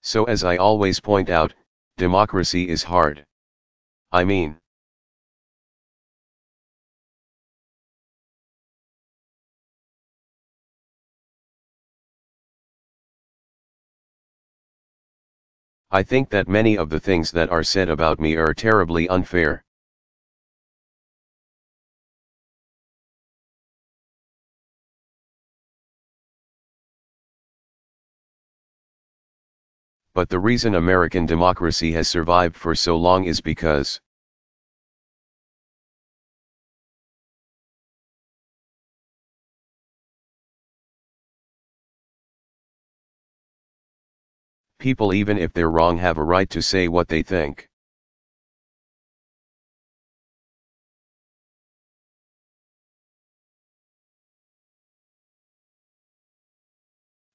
So as I always point out, democracy is hard. I mean, I think that many of the things that are said about me are terribly unfair. But the reason American democracy has survived for so long is because people, even if they're wrong, have a right to say what they think.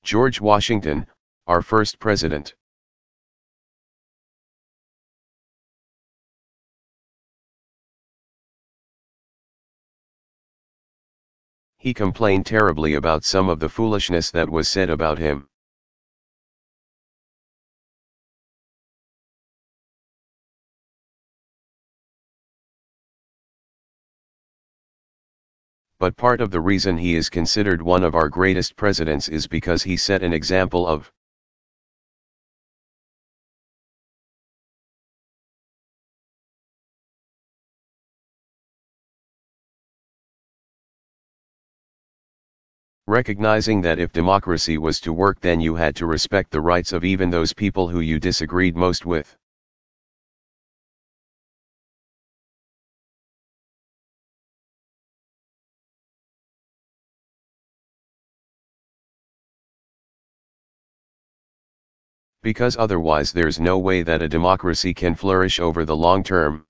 George Washington, our first president. He complained terribly about some of the foolishness that was said about him. But part of the reason he is considered one of our greatest presidents is because he set an example of recognizing that if democracy was to work, then you had to respect the rights of even those people who you disagreed most with. Because otherwise there's no way that a democracy can flourish over the long term.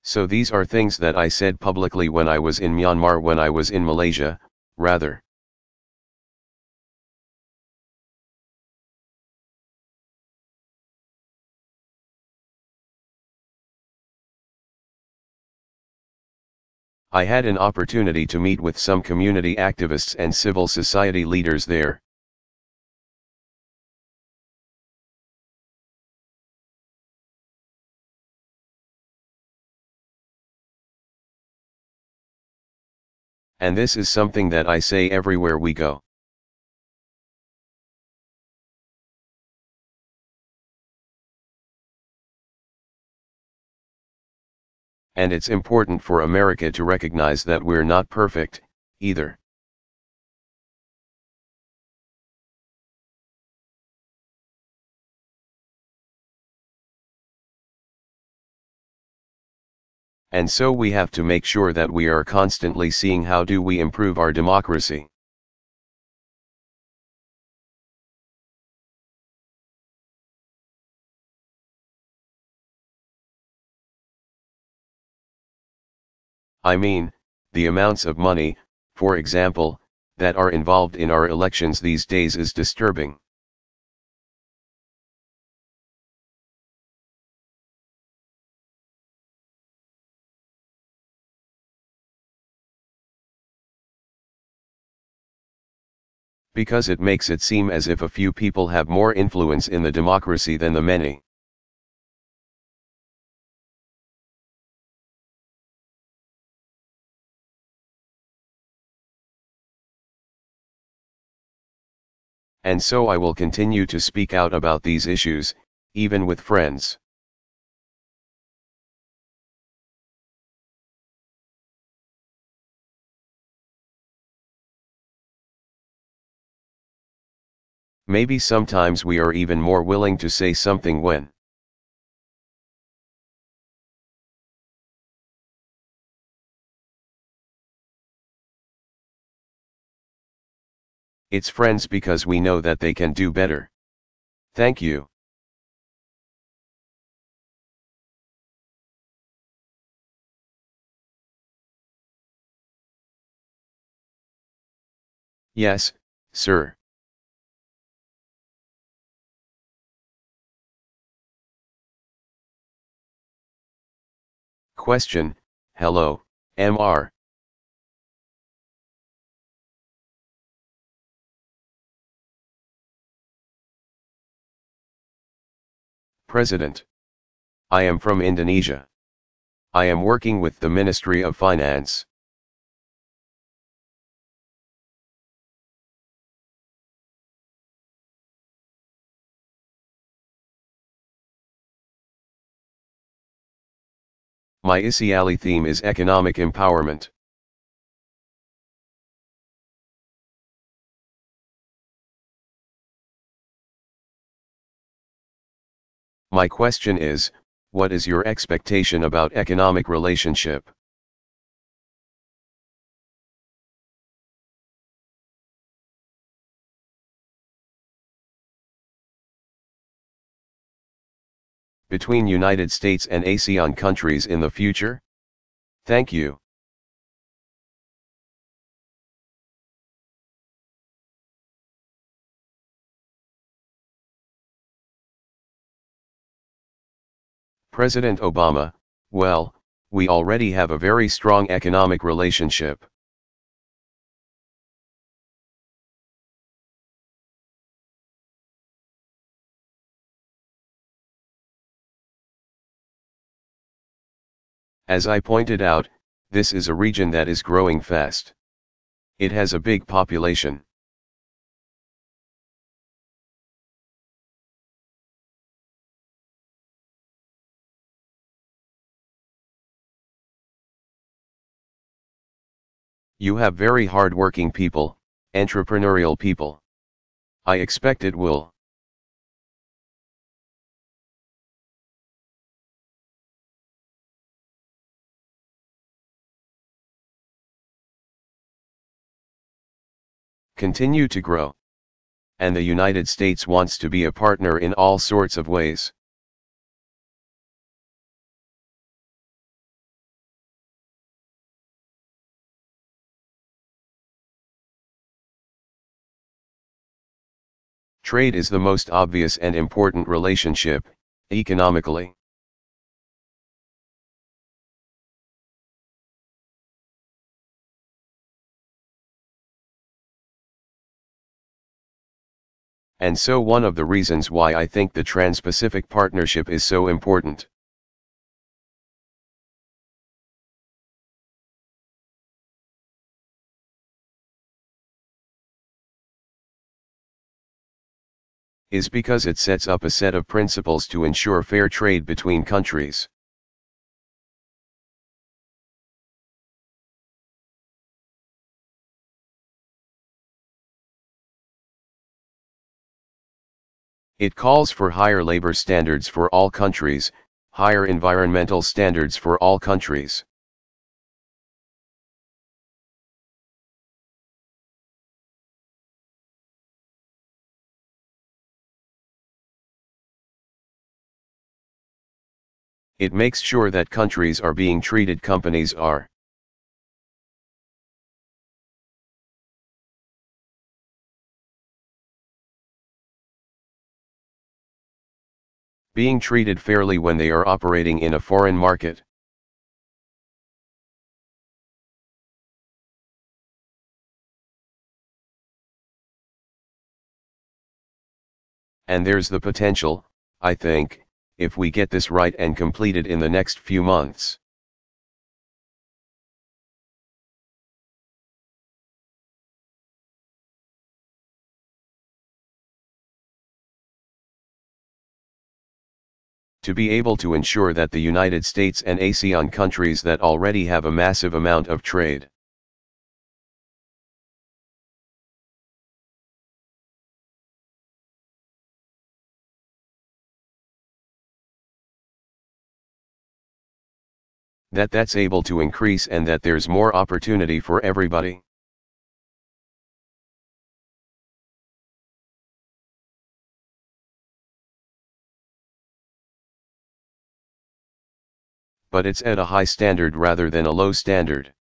So these are things that I said publicly when I was in Myanmar, when I was in Malaysia, rather. I had an opportunity to meet with some community activists and civil society leaders there. And this is something that I say everywhere we go. And it's important for America to recognize that we're not perfect, either. And so we have to make sure that we are constantly seeing how do we improve our democracy. I mean, the amounts of money, for example, that are involved in our elections these days is disturbing. Because it makes it seem as if a few people have more influence in the democracy than the many. And so I will continue to speak out about these issues, even with friends. Maybe sometimes we are even more willing to say something when it's friends, because we know that they can do better. Thank you. Yes, sir. Question, hello, Mr. President. I am from Indonesia. I am working with the Ministry of Finance. My Isiali theme is economic empowerment. My question is, what is your expectation about economic relationship? Between United States and ASEAN countries in the future? Thank you. President Obama, well, we already have a very strong economic relationship. As I pointed out, this is a region that is growing fast. It has a big population. You have very hard-working people, entrepreneurial people. I expect it will. Continue to grow. And the United States wants to be a partner in all sorts of ways. Trade is the most obvious and important relationship, economically. And so one of the reasons why I think the Trans-Pacific Partnership is so important. Is because it sets up a set of principles to ensure fair trade between countries. It calls for higher labor standards for all countries, higher environmental standards for all countries. It makes sure that countries are being treated companies are. Being treated fairly when they are operating in a foreign market. And there's the potential, I think, if we get this right and completed in the next few months. To be able to ensure that the United States and ASEAN countries that already have a massive amount of trade. That's able to increase and that there's more opportunity for everybody. But it's at a high standard rather than a low standard.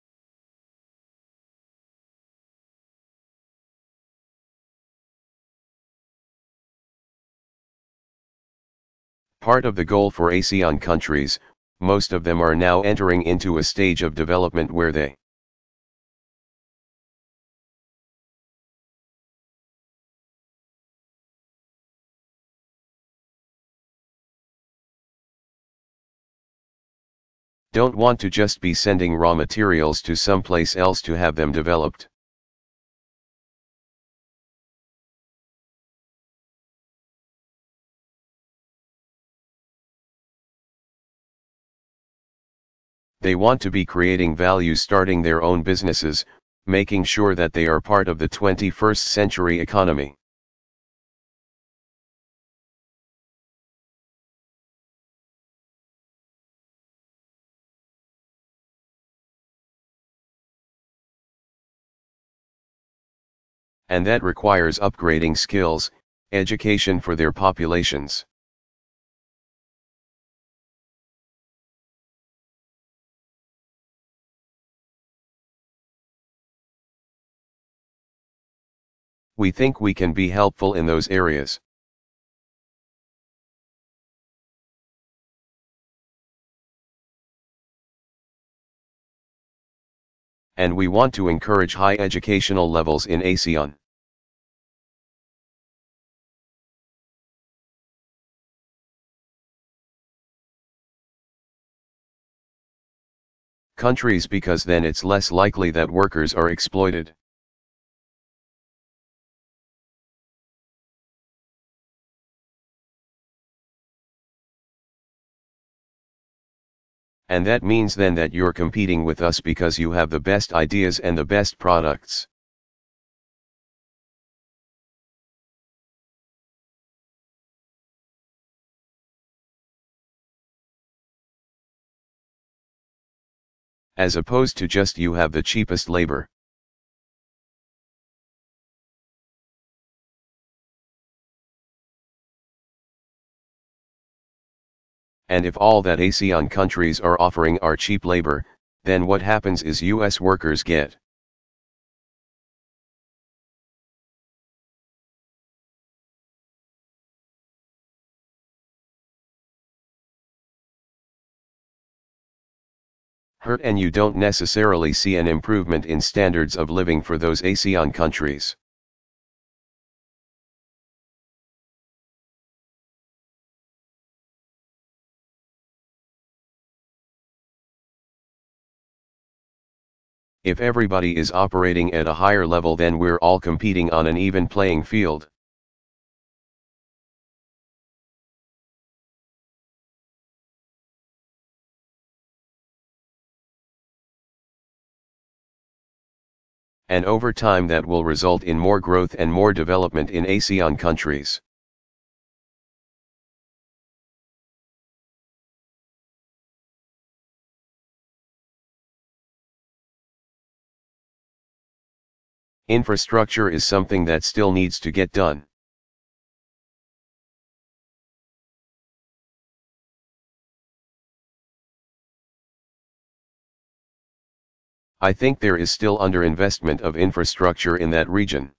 Part of the goal for ASEAN countries, most of them are now entering into a stage of development where they don't want to just be sending raw materials to someplace else to have them developed. They want to be creating value, starting their own businesses, making sure that they are part of the 21st century economy. And that requires upgrading skills, education for their populations. We think we can be helpful in those areas. And we want to encourage high educational levels in ASEAN. Countries, because then it's less likely that workers are exploited. And that means then that you're competing with us because you have the best ideas and the best products. As opposed to just you have the cheapest labor. And if all that ASEAN countries are offering are cheap labor, then what happens is US workers get hurt, and you don't necessarily see an improvement in standards of living for those ASEAN countries. If everybody is operating at a higher level, then we're all competing on an even playing field. And over time that will result in more growth and more development in ASEAN countries. Infrastructure is something that still needs to get done. I think there is still underinvestment of infrastructure in that region.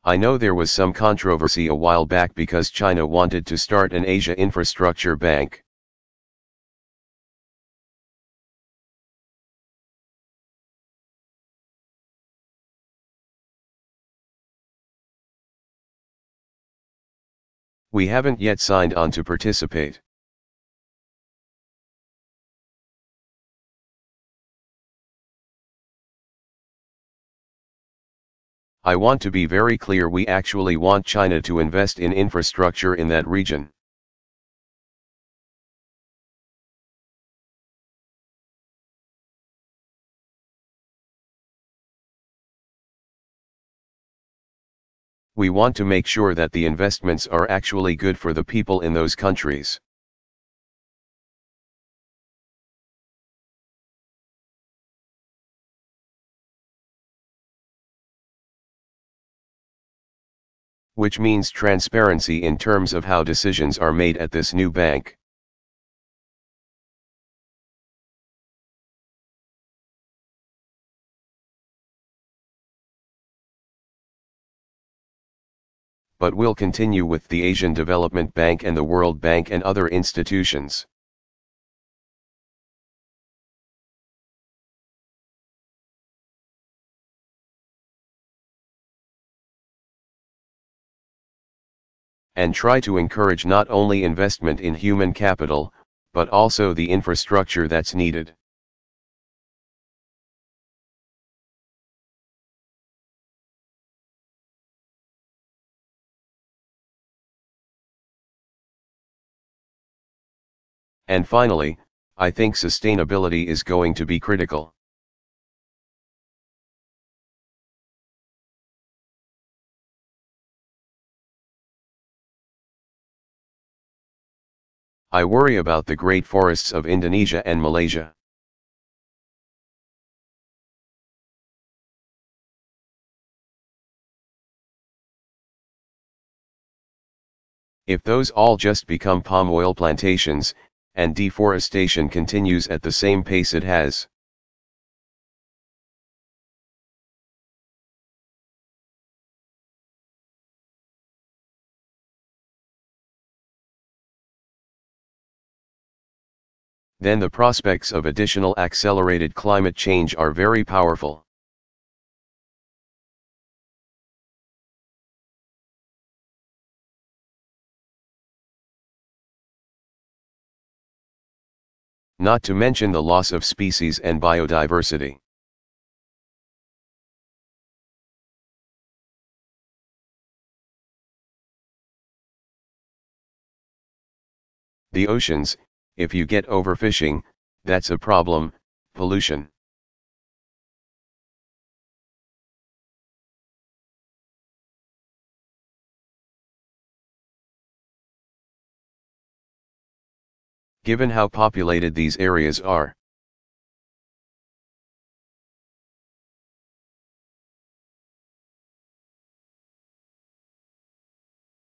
I know there was some controversy a while back because China wanted to start an Asia Infrastructure Bank. We haven't yet signed on to participate. I want to be very clear, we actually want China to invest in infrastructure in that region. We want to make sure that the investments are actually good for the people in those countries. Which means transparency in terms of how decisions are made at this new bank. but will continue with the Asian Development Bank and the World Bank and other institutions. And try to encourage not only investment in human capital, but also the infrastructure that's needed. And finally, I think sustainability is going to be critical. I worry about the great forests of Indonesia and Malaysia. If those all just become palm oil plantations, and deforestation continues at the same pace it has, then the prospects of additional accelerated climate change are very powerful. Not to mention the loss of species and biodiversity. The oceans, if you get overfishing, that's a problem. Pollution. Given how populated these areas are.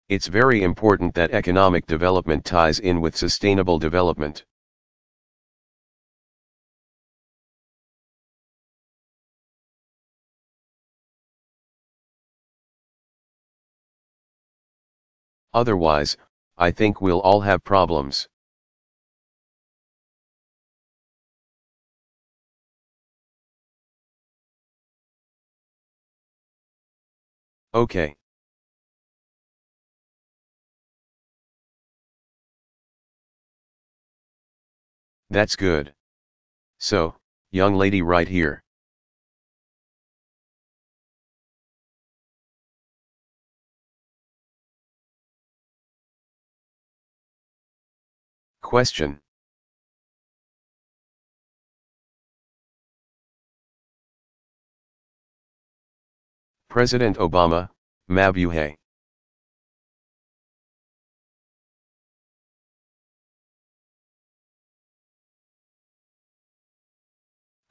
It's very important that economic development ties in with sustainable development. Otherwise, I think we'll all have problems. Okay. That's good. So, young lady right here. Question. President Obama, Mabuhay.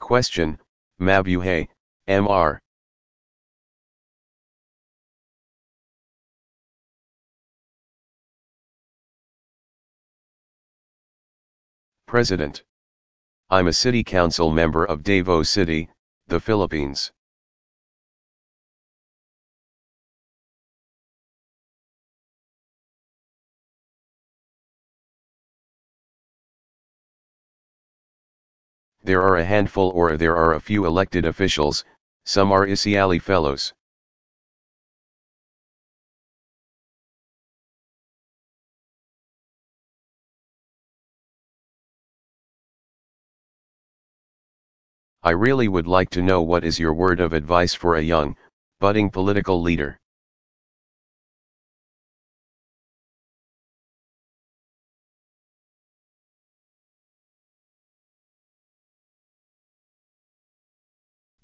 Question, Mabuhay, Mr. President. I'm a city council member of Davao City, the Philippines. There are a handful or there are a few elected officials, some are Isiali fellows. I really would like to know what is your word of advice for a young, budding political leader.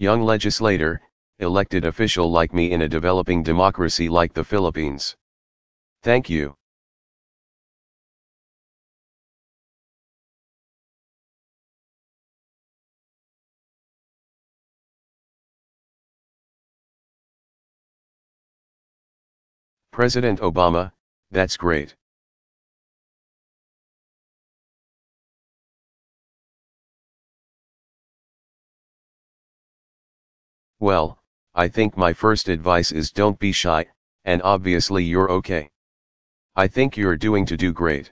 Young legislator, elected official like me in a developing democracy like the Philippines. Thank you. President Obama, that's great. Well, I think my first advice is don't be shy, and obviously you're okay. I think you're doing to do great.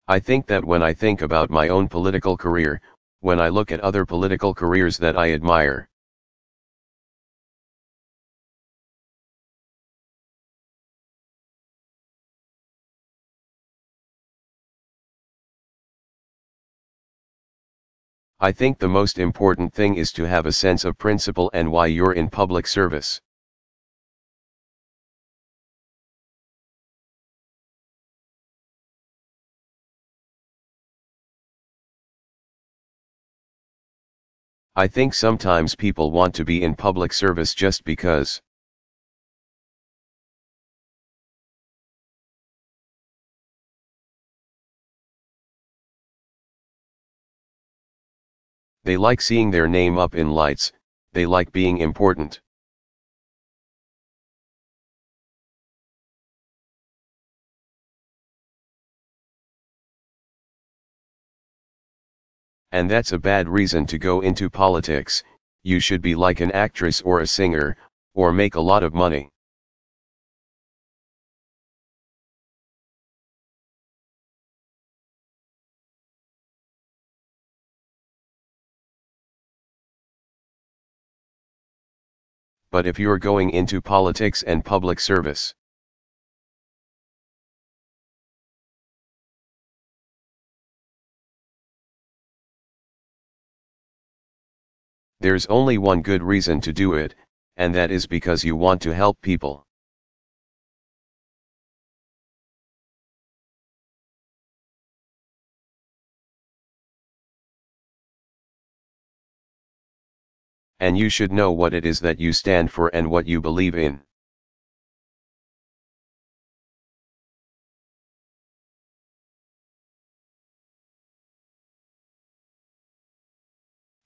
I think that when I think about my own political career, when I look at other political careers that I admire, I think the most important thing is to have a sense of principle and why you're in public service. I think sometimes people want to be in public service just because they like seeing their name up in lights, they like being important. And that's a bad reason to go into politics. You should be like an actress or a singer, or make a lot of money. But if you're going into politics and public service, there's only one good reason to do it, and that is because you want to help people. And you should know what it is that you stand for and what you believe in.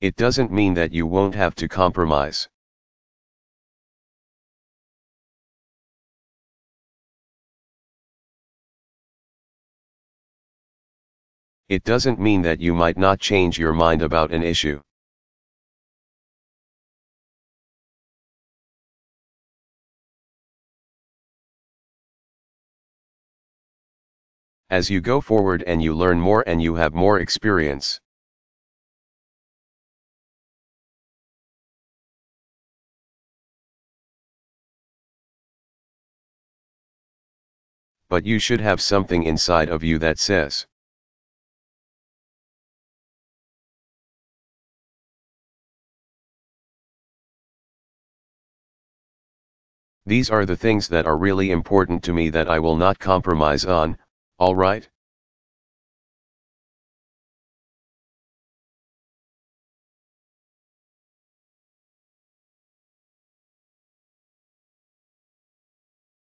It doesn't mean that you won't have to compromise. It doesn't mean that you might not change your mind about an issue. As you go forward and you learn more and you have more experience, but you should have something inside of you that says, these are the things that are really important to me that I will not compromise on, alright?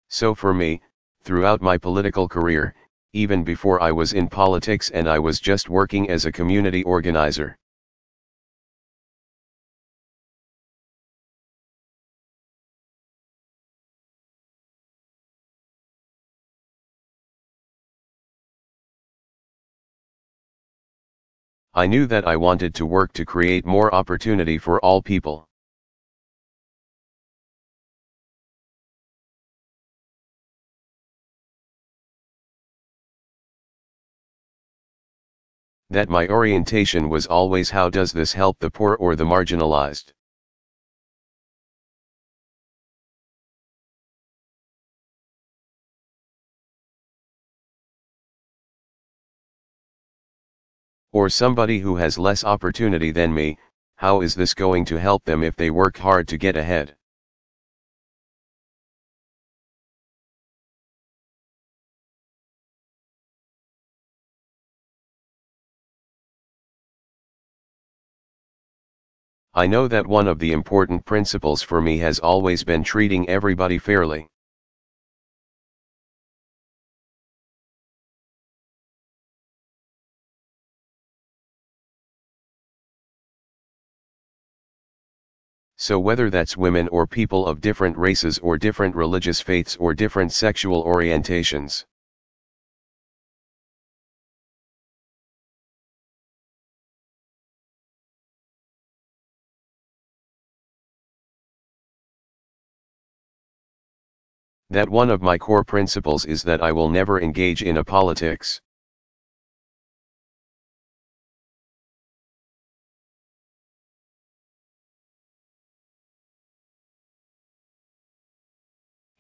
So for me, throughout my political career, even before I was in politics and I was just working as a community organizer, I knew that I wanted to work to create more opportunity for all people. That my orientation was always how does this help the poor or the marginalized. Or somebody who has less opportunity than me, how is this going to help them if they work hard to get ahead? I know that one of the important principles for me has always been treating everybody fairly. So whether that's women or people of different races or different religious faiths or different sexual orientations. That one of my core principles is that I will never engage in a politics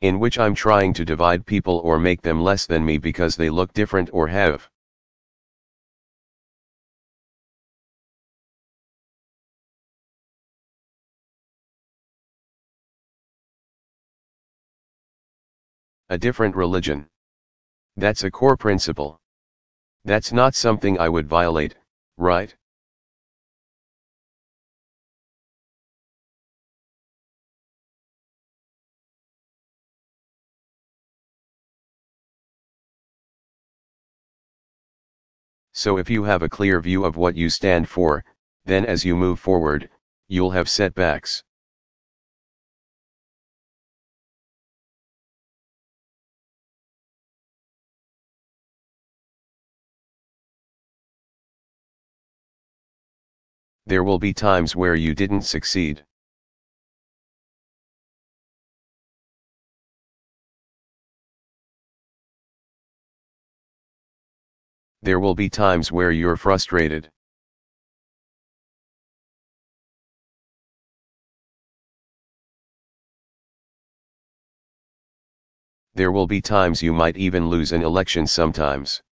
in which I'm trying to divide people or make them less than me because they look different or have a different religion. That's a core principle. That's not something I would violate, right? So if you have a clear view of what you stand for, then as you move forward, you'll have setbacks. There will be times where you didn't succeed. There will be times where you're frustrated. There will be times you might even lose an election sometimes.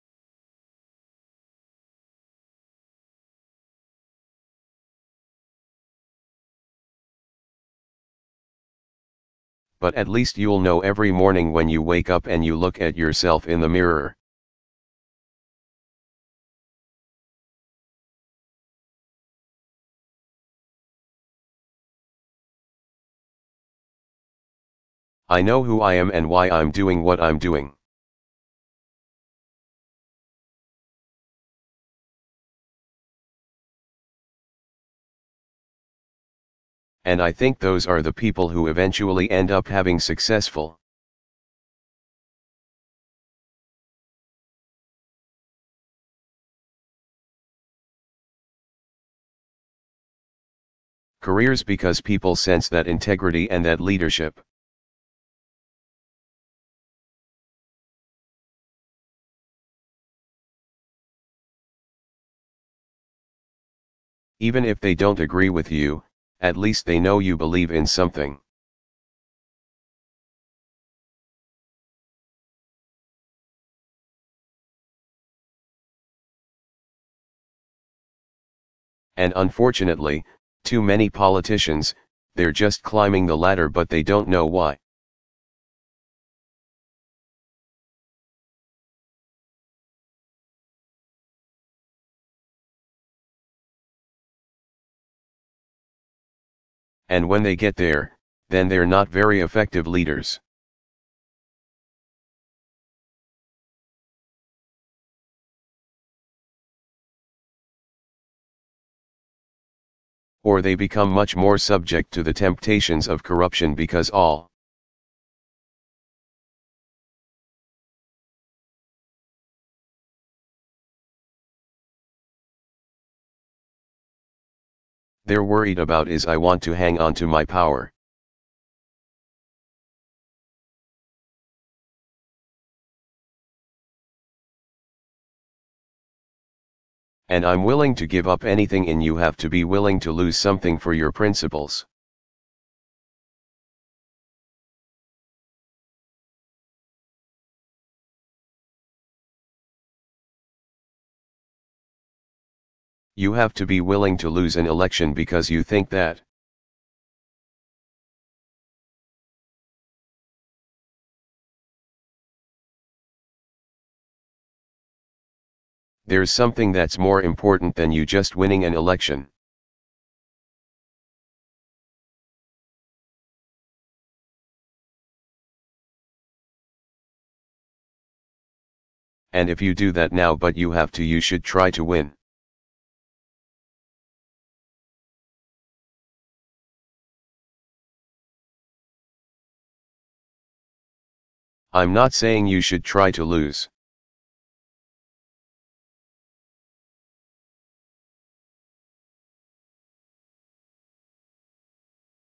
But at least you'll know every morning when you wake up and you look at yourself in the mirror. I know who I am and why I'm doing what I'm doing. And I think those are the people who eventually end up having successful. Careers because people sense that integrity and that leadership. Even if they don't agree with you, at least they know you believe in something. And unfortunately, too many politicians, they're just climbing the ladder but they don't know why. And when they get there, then they're not very effective leaders. Or they become much more subject to the temptations of corruption because all they're worried about is I want to hang on to my power. And I'm willing to give up anything, and you have to be willing to lose something for your principles. You have to be willing to lose an election because you think that. There's something that's more important than you just winning an election. And if you do that now but you have to, you should try to win. I'm not saying you should try to lose.